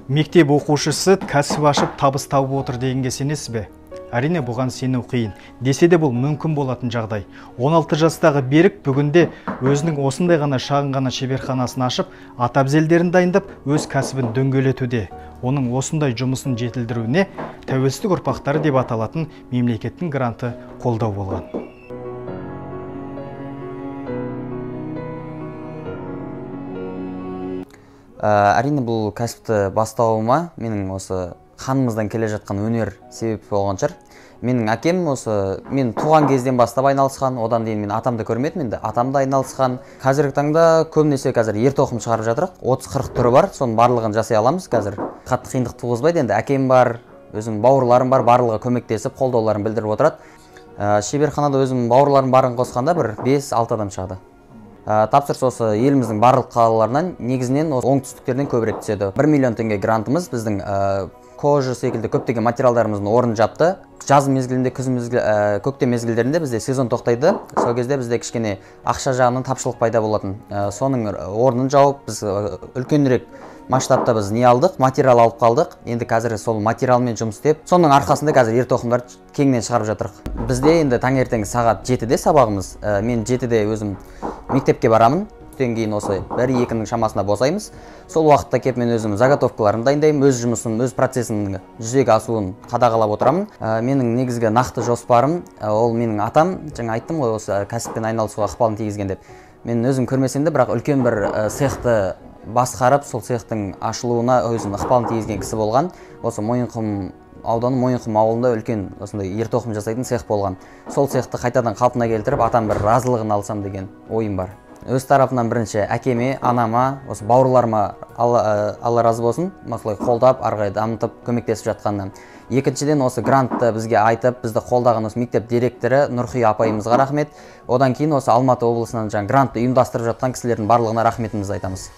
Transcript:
Мектеп оқушысы кәсіп ашып табыс тауып отыр дегенге сенесіз бе? Әрине бұған сену қиын. Десе де бұл мүмкін болатын жағдай. 16 жастағы Берік бүгінде өзінің осындай ғана шағын ғана шеберханасын ашып, ат-әбзелдерін дайындап, өз кәсібін дөңгелетуде. Оның осындай жұмысын жетілдіруіне тәуелсіздік ұрпақтары деп аталатын мемлекеттің гранты қолдау болған. Әрине бұл кәсіпті бастауыма менің осы қанымыздан келе жатқан өнер себеп болған шығар. Менің әкем мен туған кезден бастап айналысқан, одан дейін мен атамды көрмедім, енді атам да айналысқан. Қазіргі таңда көбінесе қазір ер тоқым шығарып жатырық. 30-40 түрі бар, соның барлығын жасай аламыз қазір. Қатты қиындық туғызбайды, енді әкем бар, өзім бауырларым бар, барлығы көмектесіп, қолдауларын білдіріп отырады. Шеберханада өзім бауырларым барын қосқанда бір 5-6 адам шығады. Тапсырыс осы еліміздің барлық қалаларынан негізінен оңтүстіктерден көбірек түседі. 1 миллион теңге грантымыз біздің кожа секілді көптеген материалдарымыздың орнын жапты. Жаз мезгілінде, көктем мезгілдерінде бізде сезон тоқтайды. Сол кезде бізде кішкене ақша жағынан тапшылық пайда болатын. Соның орнын жауып, біз үлкенірек масштабта біз не алдық, материал алып қалдық. Енді қазір сол материалмен жұмыс істеп, соның арқасында қазір ер тоқымдарды кеңінен шығарып жатырық. Бізде енді таңертең сағат 7-де сабағымыз. Мен 7-де өзім мектепке барамын. Түстен кейін осы 1-2-нің шамасында босаймыз. Сол уақытта кеп мен өзім заготовкаларын дайындаймын, өз жұмысын, өз процесінің жүзеге асуын қадағалап отырамын. Менің негізгі нақты жоспарым, ол менің атам, жаңа айттым ғой, осы кәсіппен айналысуға ықпалын тигізген деп. Мен өзім көрмесем де, бірақ үлкен бір цехты басқарып, сол цехтың ашылуына өзім ықпалын тигізген кісі болған. Осы Мойынқұм ауданы Мойынқұм ауылында үлкен осындай ер тоқым жасайтын цех болған. Сол цехты қайтадан қалпына келтіріп, атам бір разылығын алсам деген ойым бар. Өз тарапынан бірінші әкеме, анама, осы бауырларыма Алла разы болсын, мақсылай қолдап, арғай дамытып, көмектесіп жатқаннан. Екіншіден осы грантты бізге айтып, бізді қолдаған осы мектеп директоры Нұрхи апайымызға рахмет. Одан кейін осы Алматы облысынан грантты ұйымдастырып жатқан кісілердің барлығына рахметімізді айтамыз.